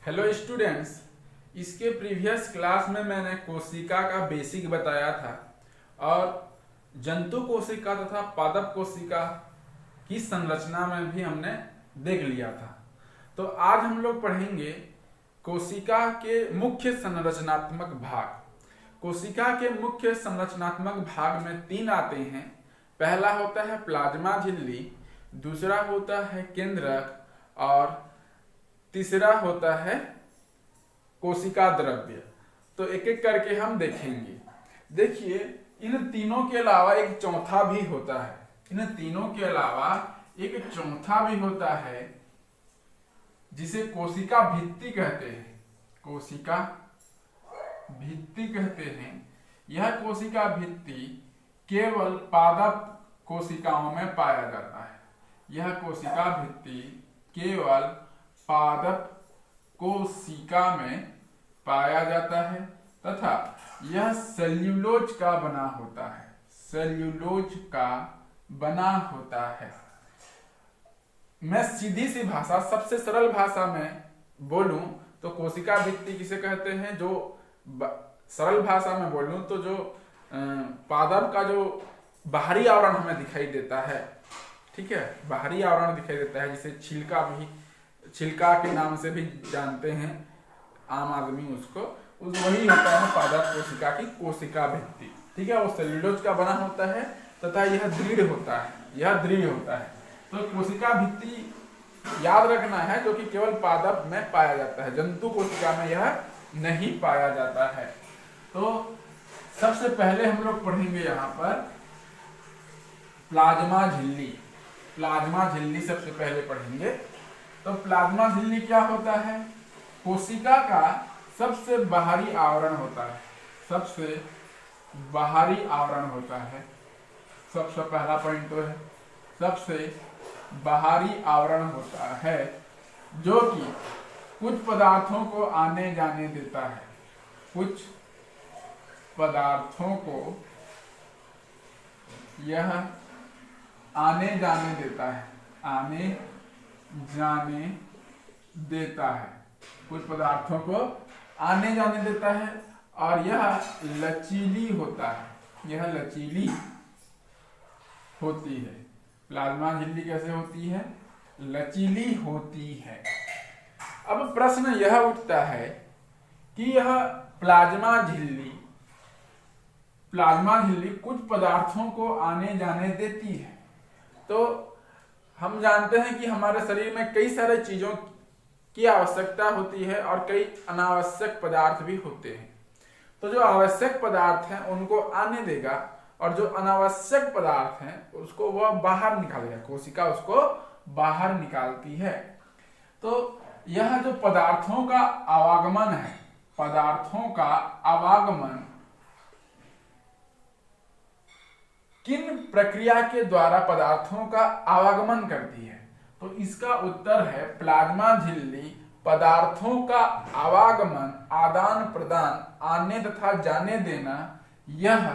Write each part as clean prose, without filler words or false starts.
Hello students, इसके previous class में मैंने कोशिका का बेसिक बताया था और जंतु कोशिका तथा पादप कोशिका की संरचना में भी हमने देख लिया था। तो आज हम लोग पढ़ेंगे कोशिका के मुख्य संरचनात्मक भाग। कोशिका के मुख्य संरचनात्मक भाग में तीन आते हैं। पहला होता है प्लाज्मा झिल्ली, दूसरा होता है केंद्रक और तीसरा होता है कोशिका द्रव्य। तो एक एक करके हम देखेंगे। देखिए, इन तीनों के अलावा एक चौथा भी होता है। इन तीनों के अलावा एक चौथा भी होता है जिसे कोशिका भित्ति कहते हैं। कोशिका भित्ति कहते हैं। यह कोशिका भित्ति केवल पादप कोशिकाओं में पाया जाता है। यह कोशिका भित्ति केवल पादप कोशिका में पाया जाता है तथा यह सेल्यूलोज का बना होता है। सेल्यूलोज का बना होता है। मैं सीधी सी भाषा, सबसे सरल भाषा में बोलूं तो कोशिका भित्ति किसे कहते हैं? जो सरल भाषा में बोलूं तो जो पादप का जो बाहरी आवरण हमें दिखाई देता है, ठीक है, बाहरी आवरण दिखाई देता है, जिसे छिलका के नाम से भी जानते हैं आम आदमी उसको, वही होता है पादप कोशिका की कोशिका भित्ति। ठीक है, वो सेल्यूलोज का बना होता है तथा यह दृढ़ होता है। यह दृढ़ होता है। तो कोशिका भित्ति याद रखना है, जो कि केवल पादप में पाया जाता है, जंतु कोशिका में यह नहीं पाया जाता है। तो सबसे पहले हम लोग पढ़ेंगे यहाँ पर प्लाज्मा झिल्ली। प्लाज्मा झिल्ली सबसे पहले पढ़ेंगे। तो प्लाज्मा झिल्ली क्या होता है? कोशिका का सबसे बाहरी आवरण होता है। सबसे बाहरी आवरण होता है। सबसे पहला पॉइंट तो है सबसे बाहरी आवरण होता है, जो कि कुछ पदार्थों को आने जाने देता है। कुछ पदार्थों को यह आने जाने देता है। आने जाने देता है। कुछ पदार्थों को आने जाने देता है और यह लचीली होता है। यह लचीली होती है। प्लाज्मा झिल्ली कैसे होती है? लचीली होती है। अब प्रश्न यह उठता है कि यह प्लाज्मा झिल्ली कुछ पदार्थों को आने जाने देती है। तो हम जानते हैं कि हमारे शरीर में कई सारे चीजों की आवश्यकता होती है और कई अनावश्यक पदार्थ भी होते हैं। तो जो आवश्यक पदार्थ हैं उनको आने देगा और जो अनावश्यक पदार्थ हैं उसको वह बाहर निकालेगा। कोशिका उसको बाहर निकालती है। तो यह जो पदार्थों का आवागमन है, पदार्थों का आवागमन किन प्रक्रिया के द्वारा पदार्थों का आवागमन करती है? तो इसका उत्तर है प्लाज्मा झिल्ली पदार्थों का आवागमन, आदान प्रदान, आने तथा जाने देना, यह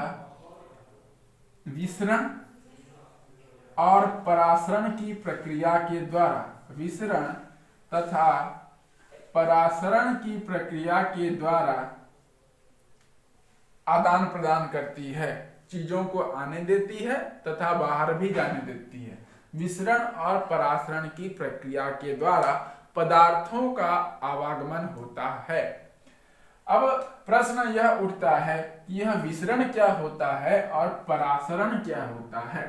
विसरण और परासरण की प्रक्रिया के द्वारा, विसरण तथा परासरण की प्रक्रिया के द्वारा आदान प्रदान करती है। चीजों को आने देती है तथा बाहर भी जाने देती है। विसरण और परासरण की प्रक्रिया के द्वारा पदार्थों का आवागमन होता है। अब प्रश्न यह उठता है कि यह विसरण क्या होता है और परासरण क्या होता है?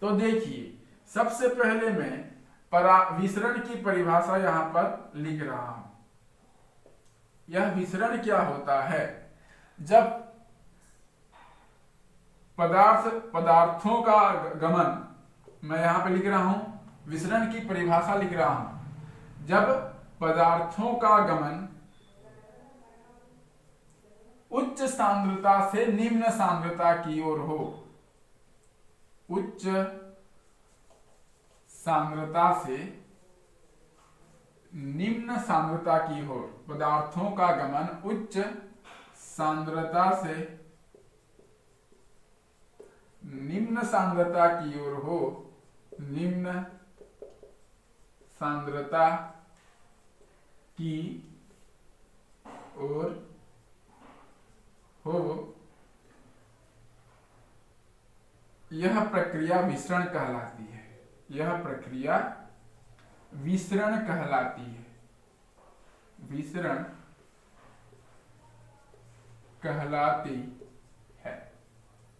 तो देखिए, सबसे पहले मैं विसरण की परिभाषा यहां पर लिख रहा हूं। यह विसरण क्या होता है? जब पदार्थों का गमन, मैं यहां पे लिख रहा हूं, विसरण की परिभाषा लिख रहा हूं। जब पदार्थों का गमन उच्च सांद्रता से निम्न सांद्रता की ओर हो, उच्च सांद्रता से निम्न सांद्रता की ओर, पदार्थों का गमन उच्च सांद्रता से निम्न सांद्रता की ओर हो, निम्न सांद्रता की और हो, यह प्रक्रिया विसरण कहलाती है। यह प्रक्रिया विसरण कहलाती है। विसरण कहलाती है।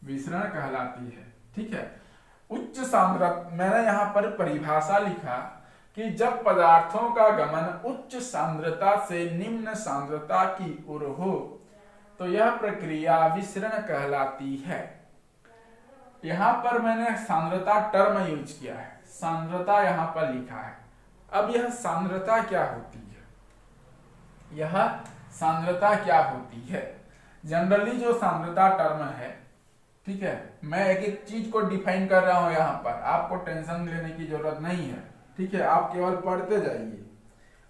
विसरण कहलाती है। ठीक है। उच्च सांद्रता, मैंने यहां पर परिभाषा लिखा कि जब पदार्थों का गमन उच्च सांद्रता से निम्न सांद्रता की ओर हो तो यह प्रक्रिया विसरण कहलाती है। यहां पर मैंने सांद्रता टर्म यूज किया है, सांद्रता यहां पर लिखा है। अब यह सांद्रता क्या होती है? यह सांद्रता क्या होती है? जनरली जो सांद्रता टर्म है, ठीक है, मैं एक एक चीज को डिफाइन कर रहा हूं यहां पर, आपको टेंशन लेने की जरूरत नहीं है। ठीक है, आप केवल पढ़ते जाइए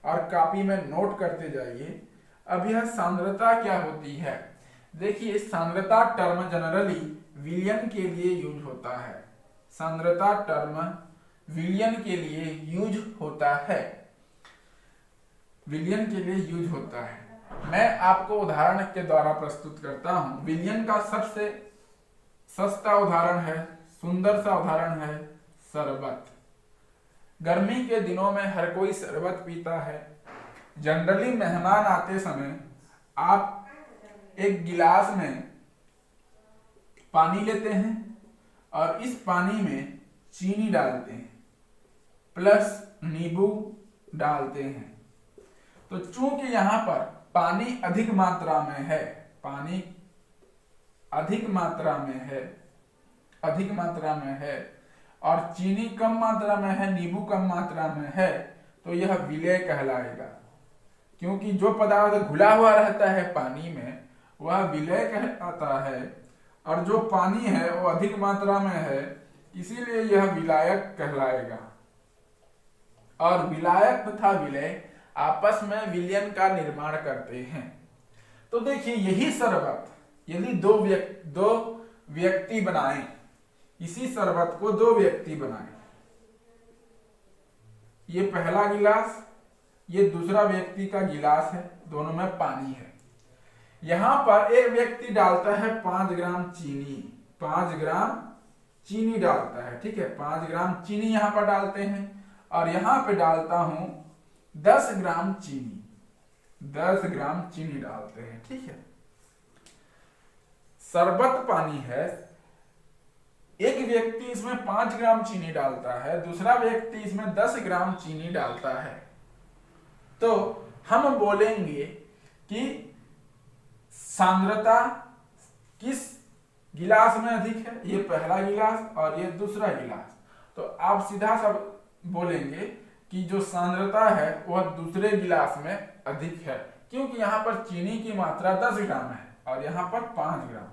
और कॉपी में नोट करते जाइए। अब यह सांद्रता क्या होती है? देखिए, सांद्रता टर्म जनरली विलयन के लिए यूज होता है। सांद्रता टर्म विलयन के लिए यूज होता है। विलयन के लिए यूज होता है। मैं आपको उदाहरण के द्वारा प्रस्तुत करता हूं। विलयन का सबसे सस्ता उदाहरण है, सुंदर सा उदाहरण है शरबत। गर्मी के दिनों में हर कोई शरबत पीता है। जनरली मेहमान आते समय आप एक गिलास में पानी लेते हैं और इस पानी में चीनी डालते हैं प्लस नींबू डालते हैं। तो चूंकि यहां पर पानी अधिक मात्रा में है, पानी अधिक मात्रा में है और चीनी कम मात्रा में है, नींबू कम मात्रा में है, तो यह विलय कहलाएगा। क्योंकि जो पदार्थ घुला हुआ रहता है पानी में वह विलय कहलाता है और जो पानी है वो अधिक मात्रा में है, इसीलिए यह विलायक कहलाएगा। और विलायक तथा विलय आपस में विलयन का निर्माण करते हैं। तो देखिए, यही शरबत यदि दो व्यक्ति बनाएं, इसी शरबत को दो व्यक्ति बनाएं, ये पहला गिलास, ये दूसरा व्यक्ति का गिलास है, दोनों में पानी है। यहां पर एक व्यक्ति डालता है 5 ग्राम चीनी, 5 ग्राम चीनी डालता है। ठीक है, 5 ग्राम चीनी यहां पर डालते हैं और यहां पे डालता हूं 10 ग्राम चीनी, 10 ग्राम चीनी डालते हैं। ठीक है, शरबत पानी है, एक व्यक्ति इसमें 5 ग्राम चीनी डालता है, दूसरा व्यक्ति इसमें 10 ग्राम चीनी डालता है। तो हम बोलेंगे कि सांद्रता किस गिलास में अधिक है, ये पहला गिलास और ये दूसरा गिलास। तो आप सीधा सा बोलेंगे कि जो सांद्रता है वह दूसरे गिलास में अधिक है, क्योंकि यहां पर चीनी की मात्रा 10 ग्राम है और यहां पर 5 ग्राम।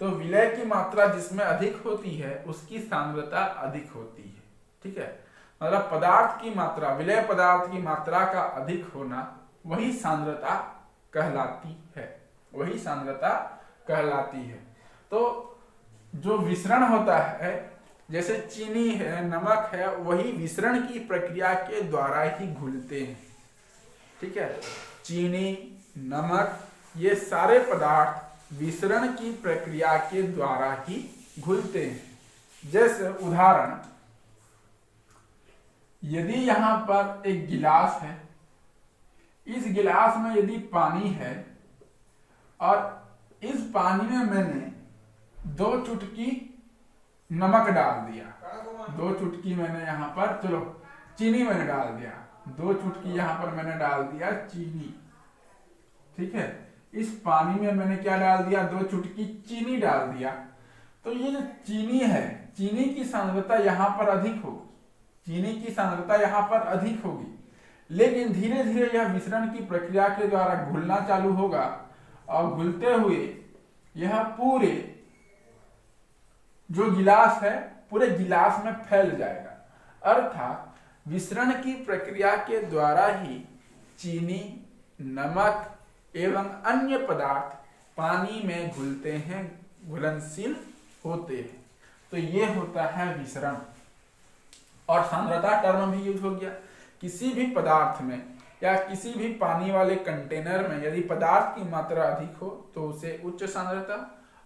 तो विलय की मात्रा जिसमें अधिक होती है उसकी सांद्रता अधिक होती है। ठीक है, मतलब पदार्थ की मात्रा, विलय पदार्थ की मात्रा का अधिक होना वही सांद्रता कहलाती है, वही सांद्रता कहलाती है। तो जो विसरण होता है, जैसे चीनी है, नमक है, वही विसरण की प्रक्रिया के द्वारा ही घुलते हैं। ठीक है, चीनी, नमक, ये सारे पदार्थ विसरण की प्रक्रिया के द्वारा ही घुलते हैं। जैसे उदाहरण, यदि यहां पर एक गिलास है, इस गिलास में यदि पानी है और इस पानी में मैंने 2 चुटकी नमक डाल दिया, 2 चुटकी मैंने यहां पर, चलो चीनी मैंने डाल दिया, 2 चुटकी यहां पर मैंने डाल दिया चीनी। ठीक है, इस पानी में मैंने क्या डाल दिया, 2 चुटकी चीनी डाल दिया। तो ये जो चीनी है, चीनी की सांद्रता यहां पर अधिक होगी, चीनी की सांद्रता यहां पर अधिक होगी, लेकिन धीरे धीरे यह विसरण की प्रक्रिया के द्वारा घुलना चालू होगा और घुलते हुए यह पूरे जो गिलास है पूरे गिलास में फैल जाएगा। अर्थात विसरण की प्रक्रिया के द्वारा ही चीनी, नमक एवं अन्य पदार्थ पानी में घुलते हैं, घुलनशील होते हैं। तो ये होता है विसरण। और सांद्रता टर्म भी यूज हो गया। किसी भी पदार्थ में या किसी भी पानी वाले कंटेनर में यदि पदार्थ की मात्रा अधिक हो तो उसे उच्च सांद्रता,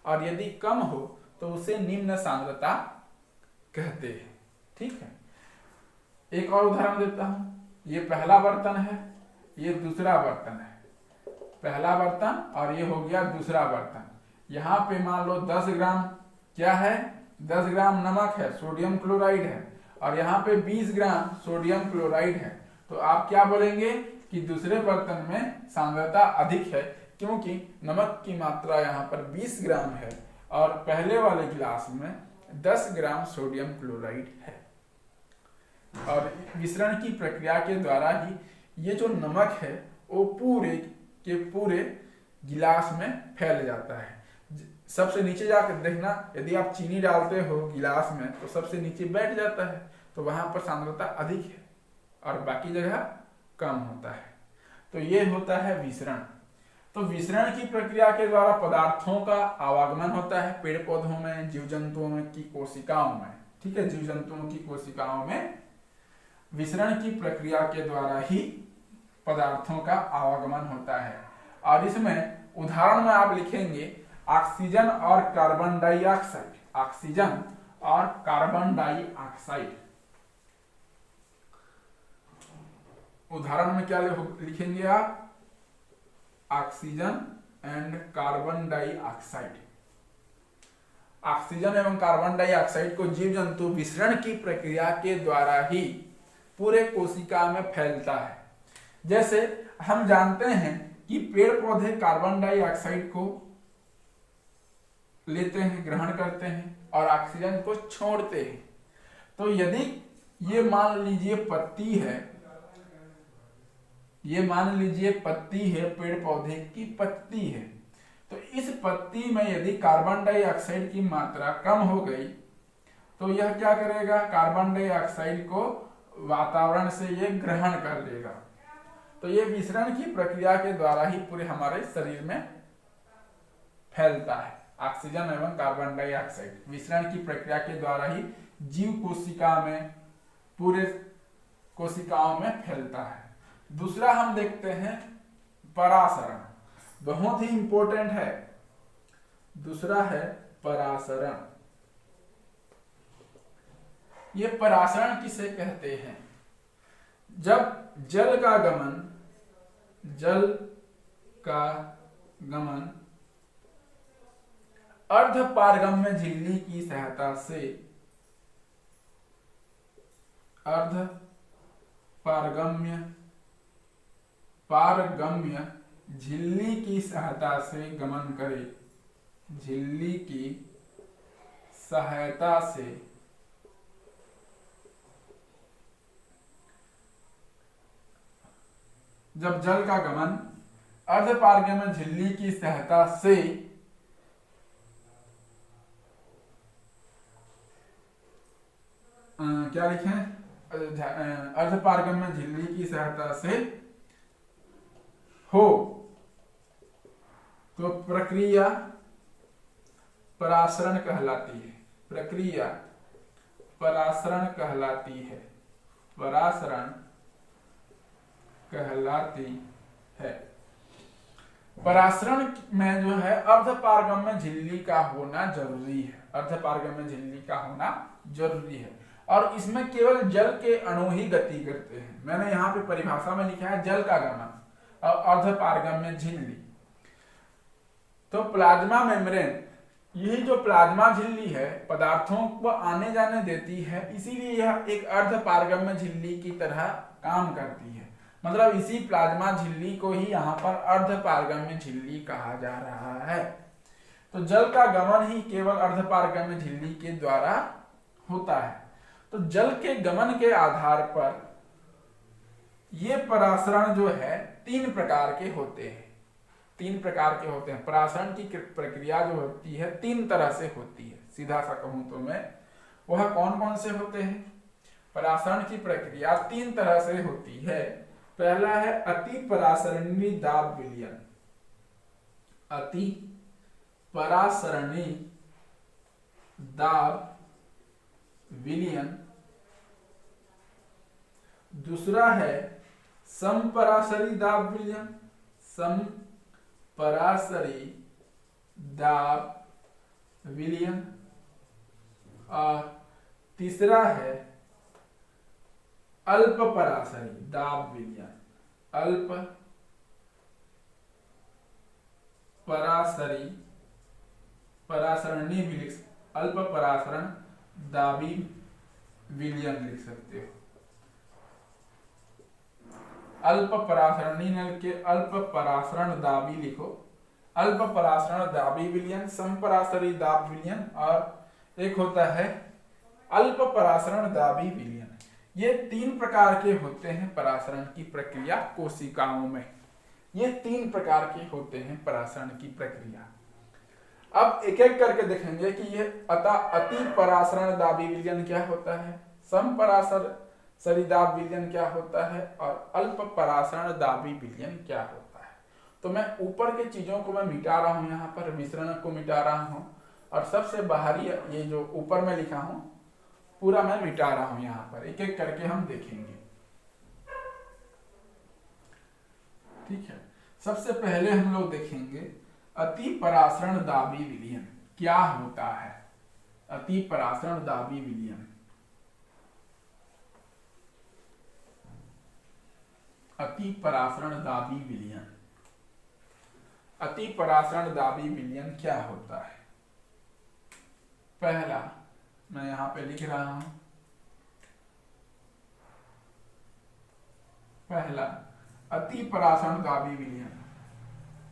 और यदि कम हो तो उसे निम्न सांद्रता कहते हैं। ठीक है, एक और उदाहरण देता हूं। ये पहला बर्तन है, ये दूसरा बर्तन है। पहला बर्तन और ये हो गया दूसरा बर्तन। यहाँ पे मान लो 10 ग्राम क्या है, 10 ग्राम नमक है, सोडियम क्लोराइड है, और यहाँ पे 20 ग्राम सोडियम क्लोराइड है। तो आप क्या बोलेंगे कि दूसरे बर्तन में सांद्रता अधिक है, क्योंकि नमक की मात्रा यहाँ पर 20 ग्राम है और पहले वाले गिलास में 10 ग्राम सोडियम क्लोराइड है। और मिश्रण की प्रक्रिया के द्वारा ही ये जो नमक है वो पूरे के पूरे गिलास में फैल जाता है। सबसे नीचे जाकर देखना, यदि आप चीनी डालते हो गिलास में तो सबसे नीचे बैठ जाता है, तो वहां पर सांद्रता अधिक है और बाकी जगह कम होता है। तो ये होता है विसरण। तो विसरण की प्रक्रिया के द्वारा पदार्थों का आवागमन होता है पेड़ पौधों में, जीव जंतुओं में की कोशिकाओं में। ठीक है, जीव जंतुओं की कोशिकाओं में विसरण की प्रक्रिया के द्वारा ही पदार्थों का आवागमन होता है। और इसमें उदाहरण में आप लिखेंगे ऑक्सीजन और कार्बन डाइऑक्साइड, ऑक्सीजन और कार्बन डाइऑक्साइड। उदाहरण में क्या लिखेंगे आप, oxygen and carbon dioxide. Oxygen एवं कार्बन डाइऑक्साइड को जीव जंतु विसरण की प्रक्रिया के द्वारा ही पूरे कोशिका में फैलता है। जैसे हम जानते हैं कि पेड़ पौधे कार्बन डाइऑक्साइड को लेते हैं, ग्रहण करते हैं और ऑक्सीजन को छोड़ते हैं। तो यदि ये मान लीजिए पत्ती है, ये मान लीजिए पत्ती है, पेड़ पौधे की पत्ती है, तो इस पत्ती में यदि कार्बन डाइऑक्साइड की मात्रा कम हो गई तो यह क्या करेगा, कार्बन डाइऑक्साइड को वातावरण से ये ग्रहण कर लेगा। तो ये विसरण की प्रक्रिया के द्वारा ही पूरे हमारे शरीर में फैलता है। ऑक्सीजन एवं कार्बन डाइऑक्साइड विसरण की प्रक्रिया के द्वारा ही जीव कोशिका में, पूरे कोशिकाओं में फैलता है। दूसरा हम देखते हैं परासरण, बहुत ही इंपॉर्टेंट है। दूसरा है परासरण। ये परासरण किसे कहते हैं, जब जल का गमन अर्ध पारगम्य झिल्ली की सहायता से, अर्ध पारगम्य झिल्ली की सहायता से गमन करे, झिल्ली की सहायता से जब जल का गमन अर्ध पारगम्य झिल्ली की सहायता से क्या लिखें, अर्ध पारगम्य झिल्ली की सहायता से हो तो प्रक्रिया परासरण कहलाती है। प्रक्रिया परासरण कहलाती है, परासरण कहलाती है। परासरण में जो है अर्ध पारगम्य झिल्ली का होना जरूरी है, अर्ध पारगम्य झिल्ली का होना जरूरी है। और इसमें केवल जल के अणु ही गति करते हैं। मैंने यहाँ पे परिभाषा में लिखा है जल का गमन और अर्ध पारगम्य झिल्ली। तो प्लाज्मा मेम्ब्रेन, यही जो प्लाज्मा झिल्ली है पदार्थों को आने जाने देती है, इसीलिए यह एक अर्ध पारगम्य झिल्ली की तरह काम करती है। मतलब इसी प्लाज्मा झिल्ली को ही यहाँ पर अर्ध पारगम्य झिल्ली कहा जा रहा है। तो जल का गमन ही केवल अर्ध पारगम्य झिल्ली के द्वारा होता है। तो जल के गमन के आधार पर ये परासरण जो है 3 प्रकार के होते हैं, 3 प्रकार के होते हैं। परासरण की प्रक्रिया जो होती है 3 तरह से होती है, सीधा सा कहूं तो मैं, वह कौन कौन से होते हैं। परासरण की प्रक्रिया 3 तरह से होती है। पहला है अति परासरणी दाब विलयन, अति परासरणी दाब विलयन। दूसरा है समपराशरी दाब विलयन, समपराशरी दाब विलयन। और तीसरा है अल्प पराशरी दाब विलयन, अल्प पराशरी, परासरणी भी लिख, अल्प परासरण दाबी विलयन लिख सकते हो। अल्प परासरणी नल के अल्प परासरण दाबी लिखो, अल्प परासरण दाबी विलयन, समपराशरी दाब विलयन, और एक होता है अल्प परासरण दाबी विलयन। ये 3 प्रकार के होते हैं परासरण की प्रक्रिया कोशिकाओं में। ये 3 प्रकार के होते हैं परासरण की प्रक्रिया। अब एक एक करके देखेंगे कि ये अति परासरण दाबी विलयन क्या होता है, समपराशरी दाब विलयन क्या होता है, और अल्प परासरण दाबी विलयन क्या होता है। तो मैं ऊपर के चीजों को मैं मिटा रहा हूं, यहाँ पर मिश्रण को मिटा रहा हूं, और सबसे बाहरी ये जो ऊपर में लिखा हूं पूरा मैं मिटा रहा हूं। यहाँ पर एक एक करके हम देखेंगे। ठीक है, सबसे पहले हम लोग देखेंगे अति परासरण दाबी विलयन क्या होता है। अति परासरण दाबी विलयन, अति परासरण दाबी विलयन, अति परासरण दाबी विलयन क्या होता है। पहला मैं यहां पे लिख रहा हूं, पहला अति परासरण दाबी विलयन,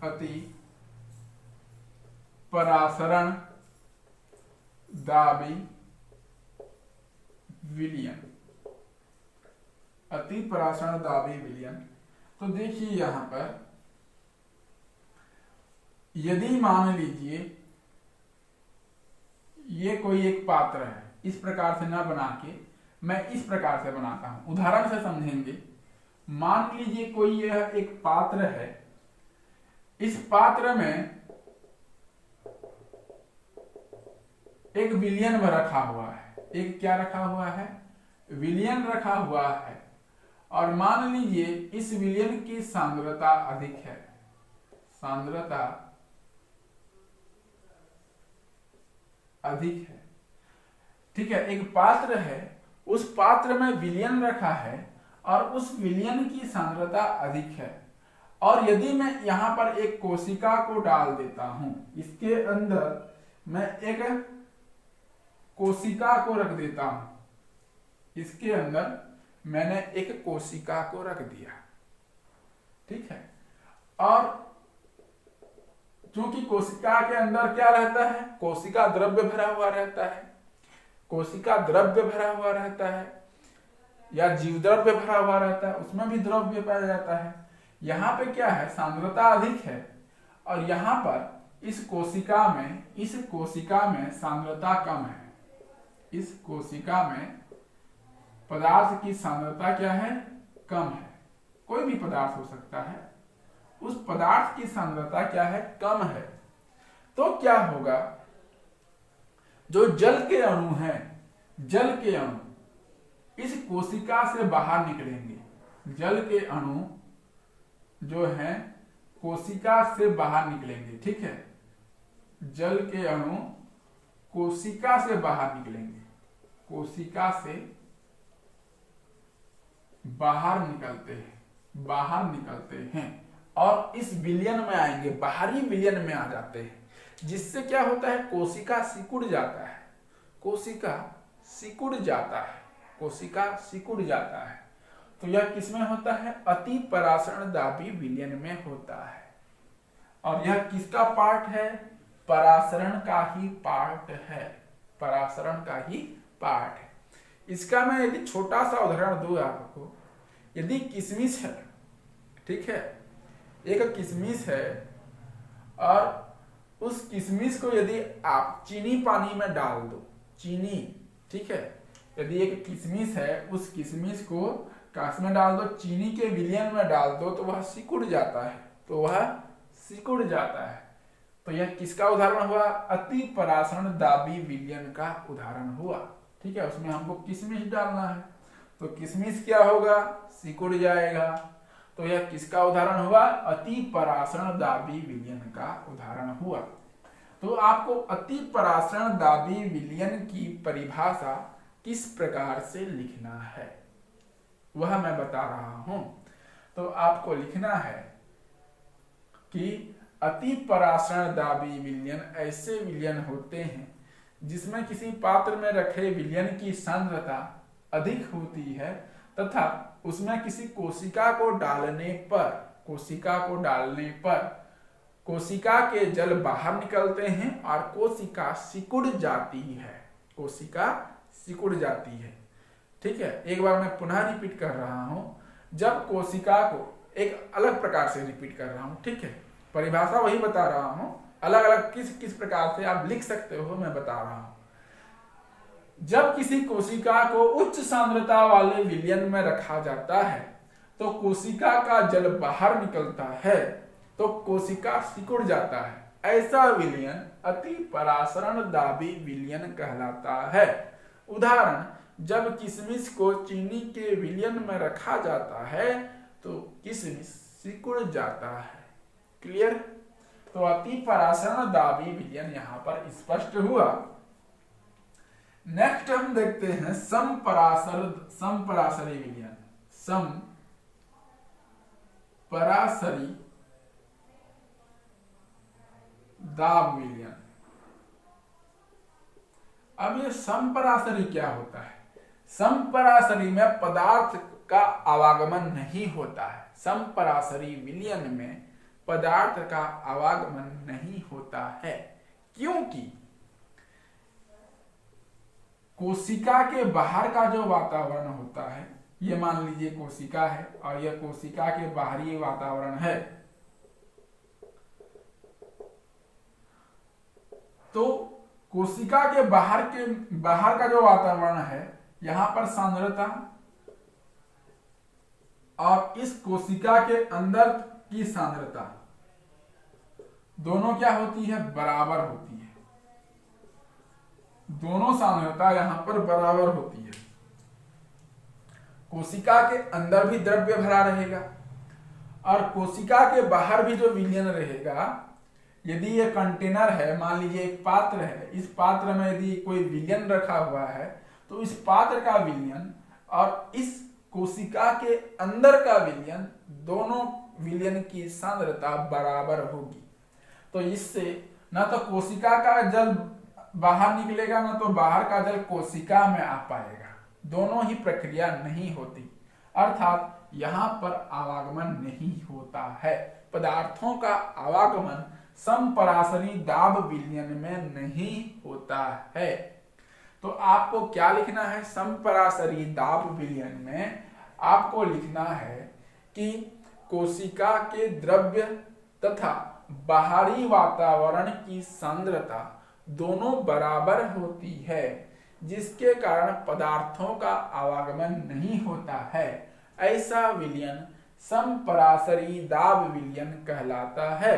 अति परासरण दाबी विलयन, अति परासरण दाबी विलयन। तो देखिए यहां पर यदि मान लीजिए ये कोई एक पात्र है, इस प्रकार से ना बना के मैं इस प्रकार से बनाता हूं, उदाहरण से समझेंगे। मान लीजिए कोई यह एक पात्र है, इस पात्र में एक विलयन में रखा हुआ है, एक क्या रखा हुआ है, विलयन रखा हुआ है, और मान लीजिए इस विलयन की सांद्रता अधिक है, सांद्रता अधिक है। ठीक है, एक पात्र है, उस पात्र में विलयन रखा है और उस विलयन की सांद्रता अधिक है, और यदि मैं यहां पर एक कोशिका को डाल देता हूं, इसके अंदर मैं एक कोशिका को रख देता हूं, इसके अंदर मैंने एक कोशिका को रख दिया। ठीक है, और क्योंकि कोशिका के अंदर क्या रहता है, कोशिका द्रव्य भरा हुआ रहता है, कोशिका द्रव्य भरा हुआ रहता है, या जीव द्रव्य भरा हुआ रहता है, उसमें भी द्रव्य पाया जाता है। यहाँ पे क्या है, सांद्रता अधिक है, और यहाँ पर इस कोशिका में सांद्रता कम है। इस कोशिका में पदार्थ की सांद्रता क्या है, कम है। कोई भी पदार्थ हो सकता है, उस पदार्थ की सांद्रता क्या है, कम है। तो क्या होगा, जो जल के अणु हैं, जल के अणु इस कोशिका से बाहर निकलेंगे, जल के अणु जो हैं कोशिका से बाहर निकलेंगे। ठीक है, जल के अणु कोशिका से बाहर निकलेंगे, कोशिका से बाहर निकलते हैं और इस विलयन में आएंगे, बाहरी विलयन में आ जाते हैं, जिससे क्या होता है, कोशिका सिकुड़ जाता है, कोशिका सिकुड़ जाता है, कोशिका सिकुड़ जाता है। तो यह किसमें होता है, अति परासरण दाबी विलयन में होता है। और यह किसका पार्ट है, परासरण का ही पार्ट है, परासरण का ही पार्ट है। इसका मैं यदि छोटा सा उदाहरण दूं आपको, यदि किशमिश है, ठीक है, एक किशमिश है, और उस किशमिश को यदि आप चीनी पानी में डाल दो, चीनी, ठीक है, यदि एक किशमिश है, उस किशमिश को कांच में डाल दो, चीनी के विलयन में डाल दो, तो वह सिकुड़ जाता है, तो वह सिकुड़ जाता है। तो यह किसका उदाहरण हुआ, अति परासरण दाबी विलयन का उदाहरण हुआ। ठीक है, उसमें हमको किशमिश डालना है, तो किशमिश क्या होगा, सिकुड़ जाएगा, तो यह किसका उदाहरण हुआ? अति परासरण दाबी विलयन का उदाहरण हुआ। तो आपको अति परासरण दाबी विलयन की परिभाषा किस प्रकार से लिखना है वह मैं बता रहा हूं। तो आपको लिखना है कि अति परासरण दाबी विलयन ऐसे विलयन होते हैं जिसमें किसी पात्र में रखे विलयन की सांद्रता अधिक होती है तथा उसमें किसी कोशिका को डालने पर कोशिका के जल बाहर निकलते हैं और कोशिका सिकुड़ जाती है। ठीक है, एक बार मैं पुनः रिपीट कर रहा हूं। जब कोशिका को एक अलग प्रकार से रिपीट कर रहा हूं, ठीक है, परिभाषा वही बता रहा हूं, अलग अलग किस प्रकार से आप लिख सकते हो मैं बता रहा हूं। जब किसी कोशिका को उच्च सांद्रता वाले विलयन में रखा जाता है तो कोशिका का जल बाहर निकलता है तो कोशिका सिकुड़ जाता है। ऐसा विलयन अति परासरण दाबी विलयन कहलाता है। उदाहरण, जब किशमिश को चीनी के विलयन में रखा जाता है तो किशमिश सिकुड़ जाता है। क्लियर? तो अति परासरण दाबी विलयन यहां पर स्पष्ट हुआ। नेक्स्ट हम देखते हैं समपरासरी विलयन। समपरासरी दाब विलयन। अब ये समपरासरी क्या होता है? समपरासरी में पदार्थ का आवागमन नहीं होता है। समपरासरी विलयन में पदार्थ का आवागमन नहीं होता है क्योंकि कोशिका के बाहर का जो वातावरण होता है, ये मान लीजिए कोशिका है और यह कोशिका के बाहरी वातावरण है, तो कोशिका के बाहर का जो वातावरण है, यहां पर सांद्रता और इस कोशिका के अंदर की सांद्रता दोनों क्या होती है? बराबर होती है। दोनों सांद्रता यहां पर बराबर होती है। कोशिका के अंदर भी द्रव्य भरा रहेगा और कोशिका के बाहर भी जो विलयन रहेगा, यदि ये कंटेनर है, मान लीजिए एक पात्र है, इस पात्र में यदि कोई विलयन रखा हुआ है तो इस पात्र का विलयन और इस कोशिका के अंदर का विलयन, दोनों विलयन की सांद्रता बराबर होगी। तो इससे ना तो कोशिका का जल बाहर निकलेगा ना तो बाहर का जल कोशिका में आ पाएगा, दोनों ही प्रक्रिया नहीं होती, अर्थात यहां पर आवागमन नहीं होता है। पदार्थों का आवागमन समपरासरी दाब विलयन में नहीं होता है। तो आपको क्या लिखना है? समपरासरी दाब विलयन में आपको लिखना है कि कोशिका के द्रव्य तथा बाहरी वातावरण की सांद्रता दोनों बराबर होती है, जिसके कारण पदार्थों का आवागमन नहीं होता है। ऐसा विलयन समपरासरी दाब विलयन कहलाता है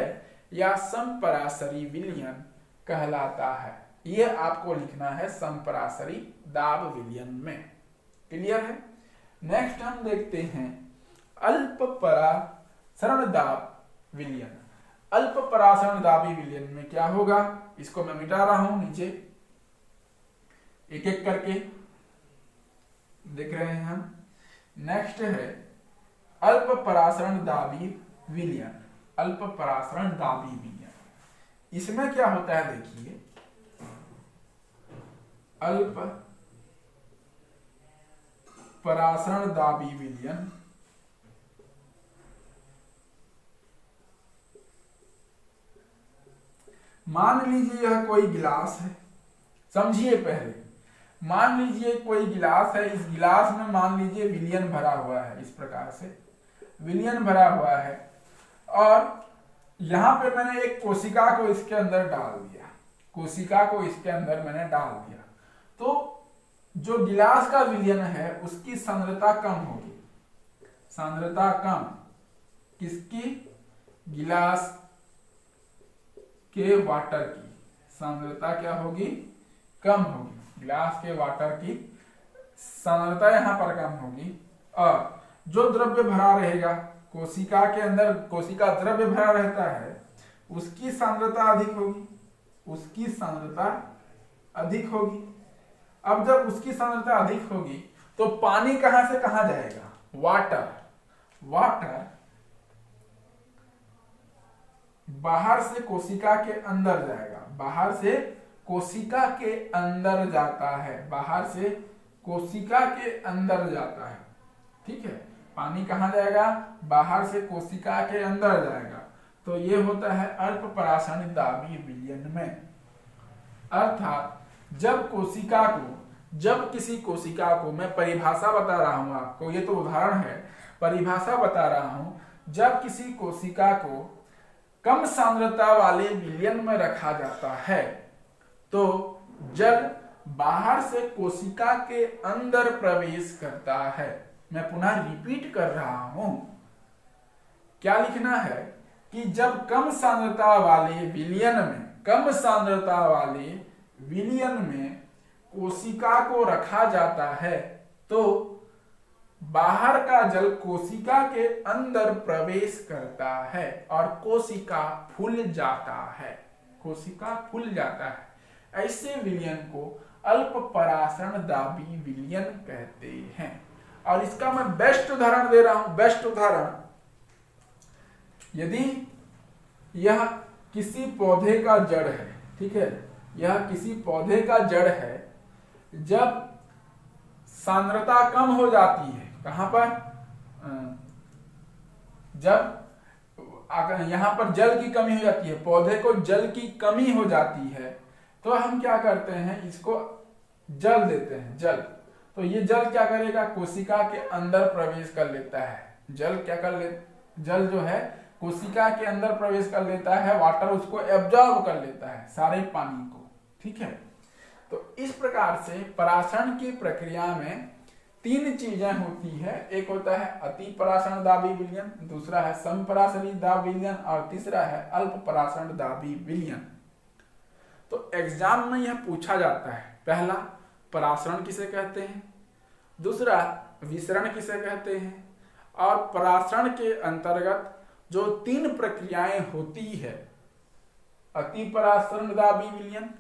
या समपरासरी विलयन कहलाता है। यह आपको लिखना है समपरासरी दाब विलयन में। क्लियर है? नेक्स्ट हम देखते हैं अल्प परासरण दाब विलयन। अल्प परासरण दाबी विलयन में क्या होगा? इसको मैं मिटा रहा हूं नीचे, एक एक करके देख रहे हैं हम। नेक्स्ट है अल्प परासरण दाबी विलयन। अल्प परासरण दाबी विलयन, इसमें क्या होता है देखिए, अल्प परासरण दाबी विलयन मान लीजिए यह कोई गिलास है। समझिए पहले, मान लीजिए कोई गिलास है, इस गिलास में मान लीजिए विलयन भरा हुआ है, इस प्रकार से विलयन भरा हुआ है और यहां पे मैंने एक कोशिका को इसके अंदर डाल दिया, कोशिका को इसके अंदर मैंने डाल दिया, तो जो गिलास का विलयन है उसकी सांद्रता कम होगी। सांद्रता कम किसकी? गिलास के वाटर की सांद्रता क्या होगी? कम होगी। गिलास के वाटर की सांद्रता यहां पर कम होगी और जो द्रव्य भरा रहेगा कोशिका के अंदर कोशिका द्रव्य भरा रहता है उसकी सांद्रता अधिक होगी, उसकी सांद्रता अधिक होगी। अब जब उसकी सांद्रता अधिक होगी तो पानी कहां से कहां जाएगा, वाटर बाहर से कोशिका के अंदर जाएगा, बाहर से कोशिका के अंदर जाता है, बाहर से कोशिका के अंदर जाता है। ठीक है, पानी कहां जाएगा, बाहर से कोशिका के अंदर जाएगा। तो ये होता है अल्प परासरणिक दाबी विलयन में। अर्थात जब किसी कोशिका को, मैं परिभाषा बता रहा हूं आपको, ये तो उदाहरण है, परिभाषा बता रहा हूं, जब किसी कोशिका को कम सांद्रता वाले विलयन में रखा जाता है तो जल बाहर से कोशिका के अंदर प्रवेश करता है। मैं पुनः रिपीट कर रहा हूं, क्या लिखना है कि जब कम सांद्रता वाले विलयन में कोशिका को रखा जाता है तो बाहर का जल कोशिका के अंदर प्रवेश करता है और कोशिका फूल जाता है। ऐसे विलयन को अल्प परासरण दाबी विलयन कहते हैं। और इसका मैं बेस्ट उदाहरण दे रहा हूं, बेस्ट उदाहरण, यदि यह किसी पौधे का जड़ है, ठीक है, यह किसी पौधे का जड़ है, जब सांद्रता कम हो जाती है, कहां पर, जब यहां पर जल की कमी हो जाती है, पौधे को जल की कमी हो जाती है, तो हम क्या करते हैं, इसको जल देते हैं, जल। तो ये जल क्या करेगा, कोशिका के अंदर प्रवेश कर लेता है। जल जो है कोशिका के अंदर प्रवेश कर लेता है, वाटर उसको एब्जॉर्ब कर लेता है, सारे पानी को। ठीक है, तो इस प्रकार से परासरण की प्रक्रिया में 3 चीजें होती है। एक होता है अति परासरण दाबी विलयन, दूसरा है समपरासरी दाब विलयन और तीसरा है अल्प परासरण दाबी विलयन। तो एग्जाम में यह पूछा जाता है, पहला परासरण किसे कहते हैं, दूसरा विसरण किसे कहते हैं, और परासरण के अंतर्गत जो 3 प्रक्रियाएं होती है, अति परासरण दाबी विलयन,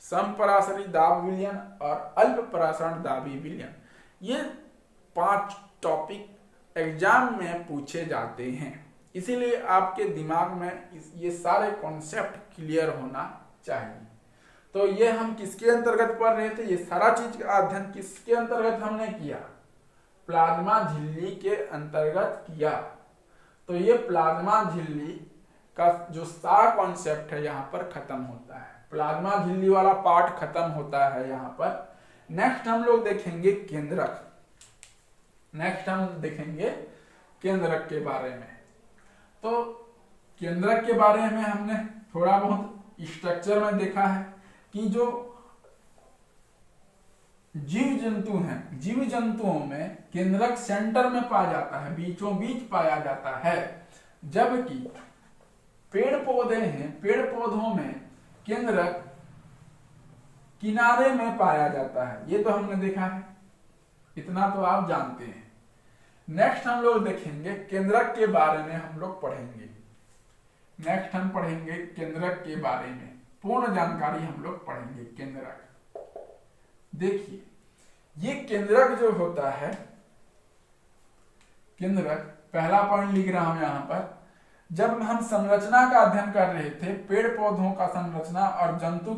समपरासरी दाब विलयन और अल्प परासरण दाबी विलयन, ये 5 टॉपिक एग्जाम में पूछे जाते हैं। इसीलिए आपके दिमाग में ये सारे कॉन्सेप्ट क्लियर होना चाहिए। तो ये हम किसके अंतर्गत पढ़ रहे थे, ये सारा चीज का अध्ययन किसके अंतर्गत हमने किया, प्लाज्मा झिल्ली के अंतर्गत किया। तो ये प्लाज्मा झिल्ली का जो सारा कॉन्सेप्ट है यहाँ पर खत्म होता है, प्लाज्मा झिल्ली वाला पार्ट खत्म होता है यहाँ पर। नेक्स्ट हम लोग देखेंगे केंद्रक, केंद्रक के बारे में। तो केंद्रक के बारे में हमने थोड़ा बहुत स्ट्रक्चर में देखा है कि जो जीव जंतु हैं, जीव जंतुओं में केंद्रक सेंटर में पाया जाता है, बीचों बीच पाया जाता है, जबकि पेड़ पौधे हैं, पेड़ पौधों में केंद्रक किनारे में पाया जाता है। ये तो हमने देखा है, इतना तो आप जानते हैं। नेक्स्ट हम लोग देखेंगे केंद्रक के बारे में, हम लोग पढ़ेंगे, नेक्स्ट हम पढ़ेंगे केंद्रक के बारे में, पूर्ण जानकारी हम लोग पढ़ेंगे केंद्रक। देखिए ये केंद्रक जो होता है, केंद्रक पहला पॉइंट लिख रहा हूं यहां पर, जब हम संरचना का अध्ययन कर रहे थे, पेड़ पौधों का संरचना और जंतु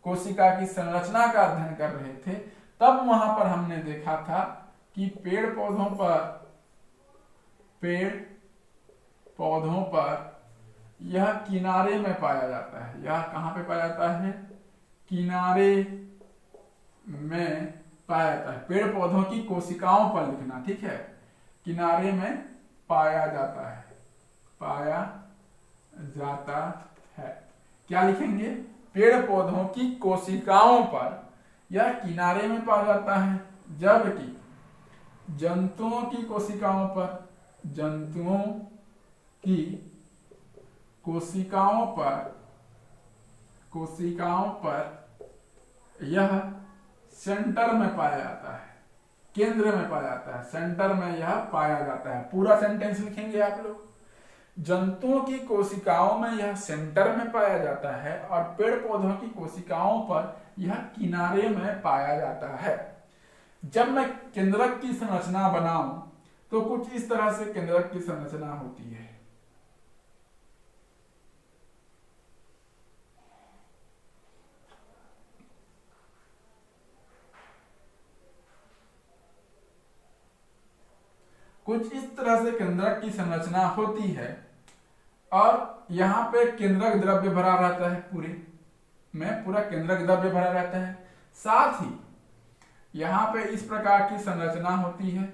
कोशिका की संरचना का अध्ययन कर रहे थे, तब वहां पर हमने देखा था कि पेड़ पौधों पर यह किनारे में पाया जाता है। यह कहां पे पाया जाता है, किनारे में पाया जाता है। पेड़ पौधों की कोशिकाओं पर लिखना, ठीक है, किनारे में पाया जाता है, पाया जाता है। क्या लिखेंगे, पेड़ पौधों की कोशिकाओं पर यह किनारे में पाया जाता है, जबकि जंतुओं की कोशिकाओं पर, जंतुओं की कोशिकाओं पर यह सेंटर में पाया जाता है, केंद्र में पाया जाता है, सेंटर में यह पाया जाता है। पूरा सेंटेंस लिखेंगे आप लोग। जंतुओं की कोशिकाओं में यह सेंटर में पाया जाता है और पेड़ पौधों की कोशिकाओं पर यह किनारे में पाया जाता है। जब मैं केंद्रक की संरचना बनाऊं तो कुछ इस तरह से केंद्रक की संरचना होती है। कुछ इस तरह से केंद्रक की संरचना होती है और यहाँ पे केंद्रक द्रव्य भरा रहता है, पूरा केंद्रक द्रव्य भरा रहता है। साथ ही यहाँ पे इस प्रकार की संरचना होती है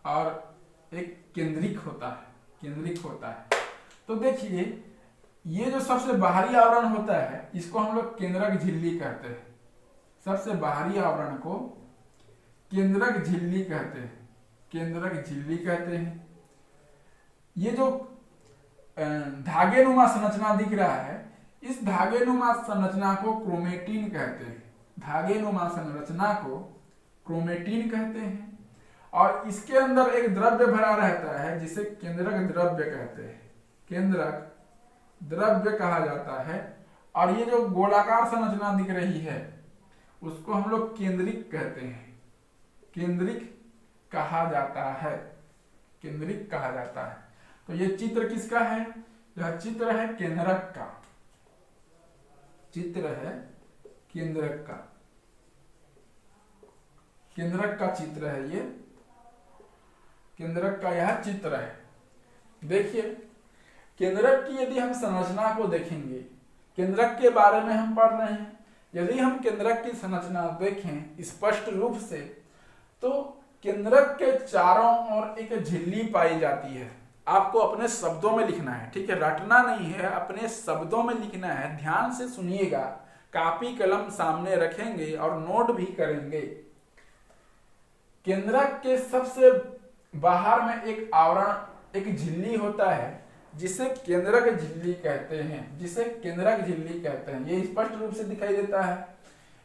और एक केंद्रिक होता है। तो देखिए, ये जो सबसे बाहरी आवरण होता है इसको हम लोग केंद्रक झिल्ली कहते हैं। सबसे बाहरी आवरण को केंद्रक झिल्ली कहते हैं। ये जो धागेनुमा संरचना दिख रहा है, इस धागेनुमा संरचना को क्रोमेटिन कहते हैं। धागेनुमा संरचना को क्रोमेटिन कहते हैं और इसके अंदर एक द्रव्य भरा रहता है जिसे केंद्रक द्रव्य कहते हैं। केंद्रक द्रव्य कहा जाता है। और ये जो गोलाकार संरचना दिख रही है उसको हम लोग केंद्रिक कहते हैं। केंद्रिक कहा जाता है। तो ये चित्र किसका है? यह चित्र है केंद्रक का। केंद्रक का चित्र है ये। केंद्रक का यह चित्र है। देखिए, केंद्रक की यदि हम संरचना को देखेंगे, केंद्रक के बारे में हम पढ़ रहे हैं, यदि हम केंद्रक की संरचना देखें स्पष्ट रूप से तो केंद्रक के चारों ओर एक झिल्ली पाई जाती है। आपको अपने शब्दों में लिखना है, ठीक है, रटना नहीं है, अपने शब्दों में लिखना है। ध्यान से सुनिएगा, कॉपी कलम सामने रखेंगे और नोट भी करेंगे। केंद्रक के सबसे बाहर में एक आवरण, एक झिल्ली होता है जिसे केंद्रक झिल्ली कहते हैं। ये स्पष्ट रूप से दिखाई देता है।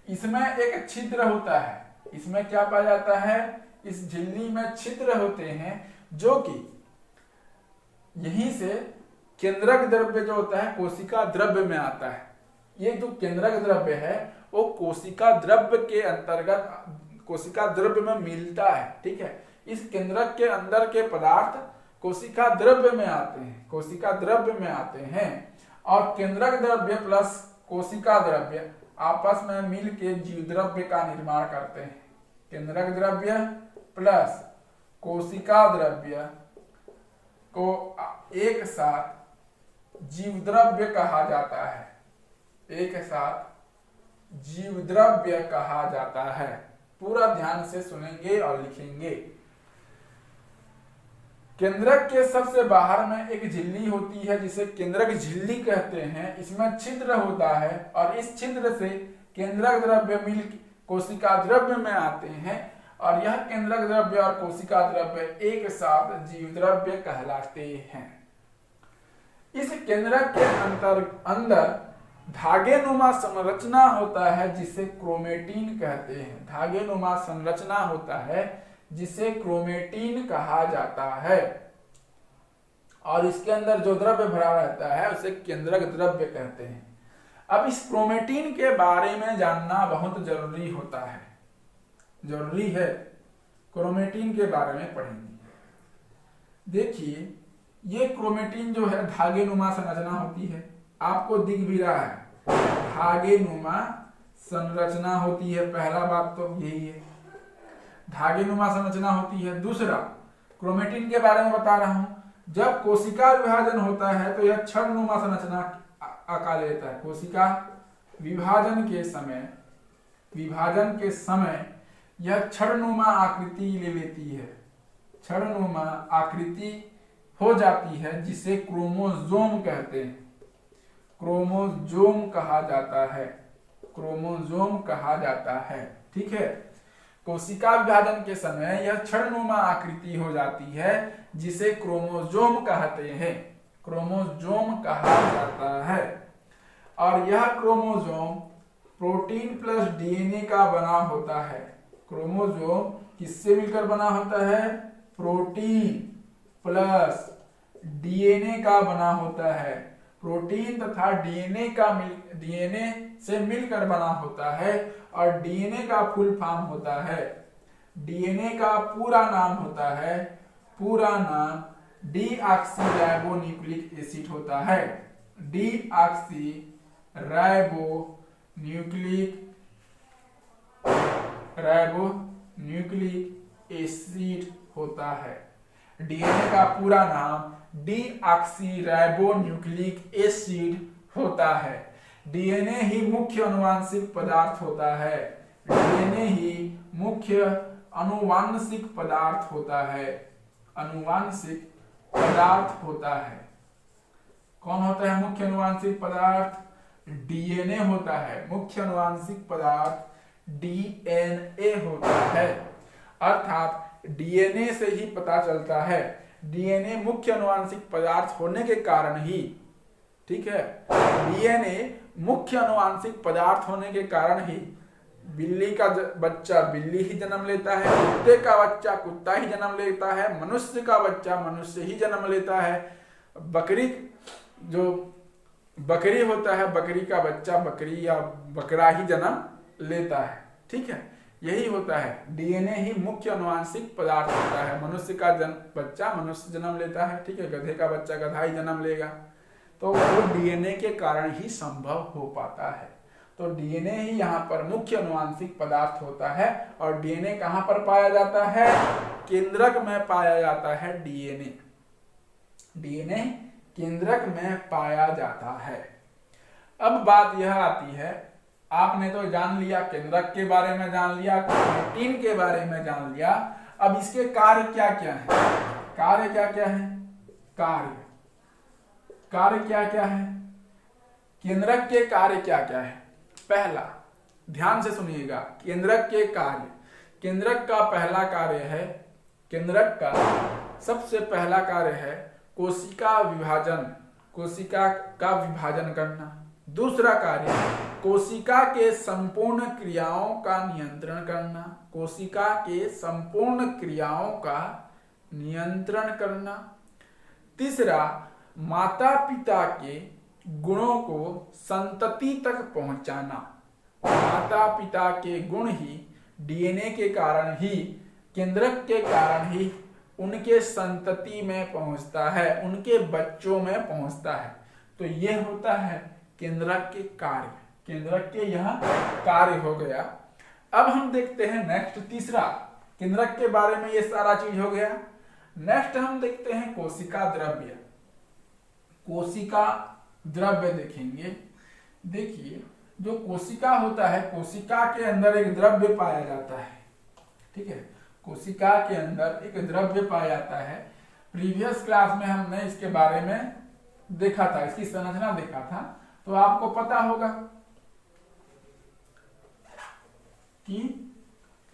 इसमें एक छिद्र होता है। इसमें क्या पाया जाता है? इस झिल्ली में छिद्र होते हैं जो कि यहीं से केंद्रक द्रव्य जो होता है कोशिका द्रव्य में आता है। ये जो केंद्रक द्रव्य है वो कोशिका द्रव्य के अंतर्गत कोशिका द्रव्य में मिलता है, ठीक है। इस केंद्रक के अंदर के पदार्थ कोशिका द्रव्य में आते हैं और केंद्रक द्रव्य प्लस कोशिका द्रव्य आपस में मिलकर जीव द्रव्य का निर्माण करते हैं। केंद्रक द्रव्य प्लस कोशिका द्रव्य को एक साथ जीव द्रव्य कहा जाता है। पूरा ध्यान से सुनेंगे और लिखेंगे। केंद्रक के सबसे बाहर में एक झिल्ली होती है जिसे केंद्रक झिल्ली कहते हैं। इसमें छिद्र होता है और इस छिद्र से केंद्रक द्रव्य मिल कोशिका द्रव्य में आते हैं और यह केंद्रक द्रव्य और कोशिका द्रव्य एक साथ जीव द्रव्य कहलाते हैं। इस केंद्रक के अंदर धागेनुमा संरचना होता है जिसे क्रोमेटिन कहते हैं। धागेनुमा संरचना होता है जिसे क्रोमेटिन कहा जाता है और इसके अंदर जो द्रव्य भरा रहता है उसे केंद्रक द्रव्य कहते हैं। अब इस क्रोमेटिन के बारे में जानना बहुत जरूरी होता है, जरूरी है। क्रोमेटिन के बारे में पढ़ेंगे। देखिए, ये क्रोमेटिन जो है धागेनुमा संरचना होती है। आपको दिख भी रहा है, धागेनुमा संरचना होती है। पहला बात तो यही है, धागेनुमा संरचना होती है। दूसरा, क्रोमेटिन के बारे में बता रहा हूं, जब कोशिका विभाजन होता है तो यह छड़नुमा संरचना आकार लेता है। कोशिका विभाजन के समय यह छड़नुमा आकृति ले लेती है, छड़नुमा आकृति हो जाती है जिसे क्रोमोसोम कहते हैं। क्रोमोसोम कहा जाता है, ठीक है। कोशिका विभाजन के समय यह छड़नुमा आकृति हो जाती है जिसे क्रोमोसोम कहते हैं, क्रोमोसोम कहा जाता है। और यह क्रोमोसोम प्रोटीन प्लस डीएनए का बना होता है। क्रोमोसोम किससे मिलकर बना होता है? प्रोटीन प्लस डीएनए का बना होता है। प्रोटीन तथा डीएनए से मिलकर बना होता है और डीएनए का फुल फॉर्म होता है, डीएनए का पूरा नाम होता है, पूरा नाम डीऑक्सीराइबोन्यूक्लिक एसिड होता है। डीऑक्सीराइबोन्यूक्लिक एसिड होता है। डीएनए का पूरा नाम डीऑक्सीराइबोन्यूक्लिक एसिड होता है। डीएनए ही मुख्य अनुवांशिक पदार्थ होता है। डीएनए ही मुख्य अनुवांशिक पदार्थ होता है। अनुवांशिक पदार्थ होता है। कौन होता है मुख्य अनुवांशिक पदार्थ? डीएनए होता है। मुख्य अनुवांशिक पदार्थ डीएनए होता है। अर्थात डीएनए से ही पता चलता है, डीएनए मुख्य अनुवांशिक पदार्थ होने के कारण ही, ठीक है, डीएनए मुख्य अनुवांशिक पदार्थ होने के कारण ही बिल्ली का बच्चा बिल्ली ही जन्म लेता है, कुत्ते का बच्चा कुत्ता ही जन्म लेता है, मनुष्य का बच्चा मनुष्य ही जन्म लेता है, बकरी जो बकरी होता है बकरी का बच्चा बकरी या बकरा ही जन्म लेता है। ठीक है, यही होता है, डीएनए ही मुख्य अनुवांशिक पदार्थ होता है। मनुष्य का बच्चा मनुष्य जन्म लेता है, ठीक है, गधे का बच्चा गधा ही जन्म लेगा, तो वो डीएनए के कारण ही संभव हो पाता है। तो डीएनए ही यहाँ पर मुख्य अनुवांशिक पदार्थ होता है। और डीएनए कहाँ पर पाया जाता है? केंद्रक में पाया जाता है। डीएनए केंद्रक में पाया जाता है। अब बात यह आती है, आपने तो जान लिया केंद्रक के बारे में, जान लिया प्रोटीन के बारे में, जान लिया, अब इसके कार्य क्या क्या है? कार्य क्या क्या है? कार्य क्या क्या है? केंद्रक के कार्य क्या क्या है? पहला, ध्यान से सुनिएगा, केंद्रक के कार्य। केंद्रक का पहला कार्य है, केंद्रक का सबसे पहला कार्य है कोशिका विभाजन, कोशिका का विभाजन करना। दूसरा कार्य कोशिका के संपूर्ण क्रियाओं का नियंत्रण करना, कोशिका के संपूर्ण क्रियाओं का नियंत्रण करना। तीसरा, माता पिता के गुणों को संतति तक पहुंचाना। माता पिता के गुण ही डीएनए के कारण ही, केंद्रक के कारण ही उनके संतति में पहुंचता है, उनके बच्चों में पहुंचता है। तो ये होता है केंद्रक के कार्य, केंद्रक के यहाँ कार्य हो गया। अब हम देखते हैं नेक्स्ट, तीसरा, केंद्रक के बारे में ये सारा चीज हो गया। नेक्स्ट हम देखते हैं कोशिका द्रव्य। कोशिका द्रव्य देखेंगे। देखिए, जो कोशिका होता है, कोशिका के अंदर एक द्रव्य पाया जाता है। ठीक है, कोशिका के अंदर एक द्रव्य पाया जाता है। प्रीवियस क्लास में हमने इसके बारे में देखा था, इसकी संरचना देखा था, तो आपको पता होगा कि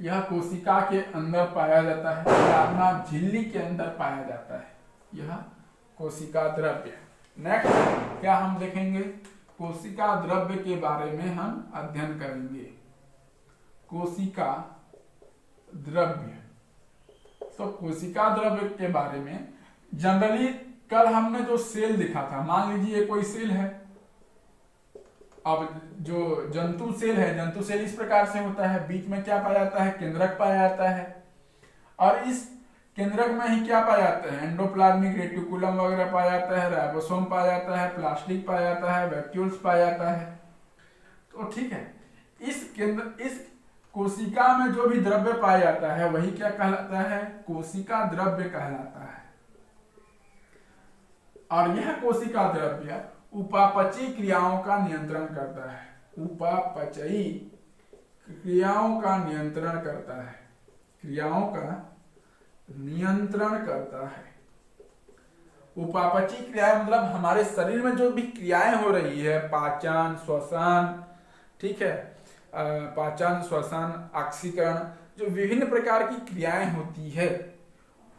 यह कोशिका के अंदर पाया जाता है, प्लाज्मा झिल्ली के अंदर पाया जाता है, यह कोशिका द्रव्य। नेक्स्ट क्या हम देखेंगे? कोशिका द्रव्य के बारे में हम अध्ययन करेंगे। कोशिका द्रव्य, तो कोशिका द्रव्य के बारे में जनरली कल हमने जो सेल दिखा था, मान लीजिए कोई सेल है, अब जो जंतु सेल है, जंतु सेल इस प्रकार से होता है, बीच में क्या पाया जाता है? केंद्रक पाया जाता है, और इस केंद्रक में ही क्या पाया जाता है? एंडोप्लाज्मिक रेटिकुलम वगैरह पाया जाता है, राइबोसोम पाया जाता है, प्लास्टिक पाया जाता है, वैक्यूल्स पाया जाता है। तो ठीक है, इस कोशिका में जो भी द्रव्य पाया जाता है वही क्या कहलाता है? कोशिका द्रव्य कहलाता है। और यह कोशिका द्रव्य उपापचयी क्रियाओं का नियंत्रण करता है। उपापचयी क्रियाओं का नियंत्रण करता है, क्रियाओं का नियंत्रण करता है। उपापचयी क्रिया मतलब हमारे शरीर में जो भी क्रियाएं हो रही है, पाचन, श्वसन, ठीक है, पाचन, श्वसन, ऑक्सीकरण, जो विभिन्न प्रकार की क्रियाएं होती है,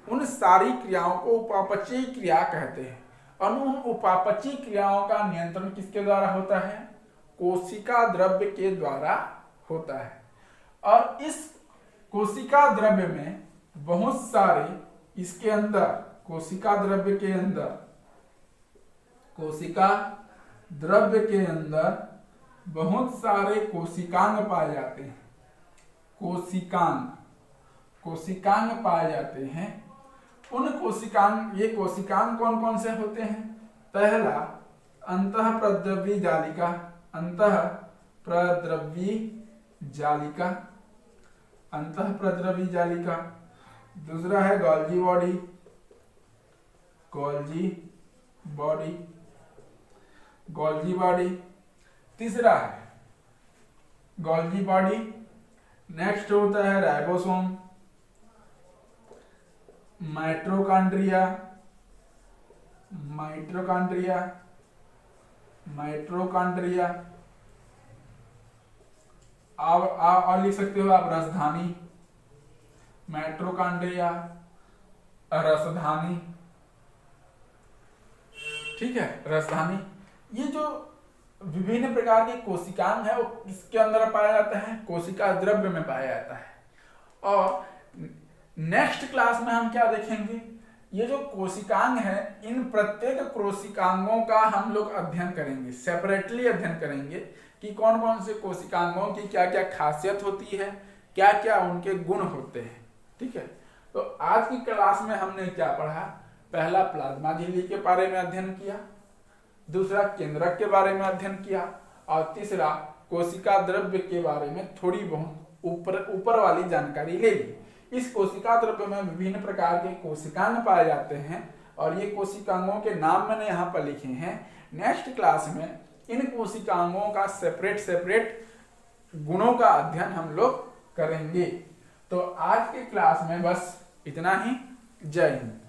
उन सारी क्रियाओं को उपापचयी क्रिया कहते हैं। और उन उपापचयी क्रियाओं का नियंत्रण किसके द्वारा होता है? कोशिका द्रव्य के द्वारा होता है। और इस कोशिका द्रव्य में बहुत सारे, इसके अंदर कोशिका द्रव्य के अंदर, कोशिका द्रव्य के अंदर बहुत सारे कोशिकांग पाए जाते हैं। कोशिकांग, कोशिकांग पाए जाते हैं। उन कोशिकांग, ये कोशिकांग कौन कौन से होते हैं? पहला अंतःप्रद्रवी जालिका, अंतःप्रद्रवी जालिका, अंतःप्रद्रवी जालिका। दूसरा है Golgi body, Golgi body, Golgi body. तीसरा है गोल्जी बॉडी। नेक्स्ट होता है राइबोसोम, माइटोकॉन्ड्रिया, माइटोकॉन्ड्रिया, माइटोकॉन्ड्रिया। आप और लिख सकते हो आप राजधानी, माइटोकॉन्ड्रिया, राजधानी, ठीक है, राजधानी। ये जो विभिन्न प्रकार के कोशिकांग है वो किसके अंदर पाया जाता है? कोशिका द्रव्य में पाया जाता है। और नेक्स्ट क्लास में हम क्या देखेंगे? ये जो कोशिकांग है, इन प्रत्येक कोशिकांगों का हम लोग अध्ययन करेंगे, सेपरेटली अध्ययन करेंगे कि कौन कौन से कोशिकांगों की क्या क्या खासियत होती है, क्या क्या उनके गुण होते हैं। ठीक है, तो आज की क्लास में हमने क्या पढ़ा? पहला प्लाज्मा झिल्ली के बारे में अध्ययन किया, दूसरा केंद्रक के बारे में अध्ययन किया, और तीसरा कोशिका द्रव्य के बारे में थोड़ी बहुत ऊपर वाली जानकारी ले ली। इस कोशिका द्रव्य में विभिन्न प्रकार के कोशिकांग पाए जाते हैं और ये कोशिकांगों के नाम मैंने यहाँ पर लिखे हैं। नेक्स्ट क्लास में इन कोशिकांगों का सेपरेट गुणों का अध्ययन हम लोग करेंगे। तो आज के क्लास में बस इतना ही। जय हिंद।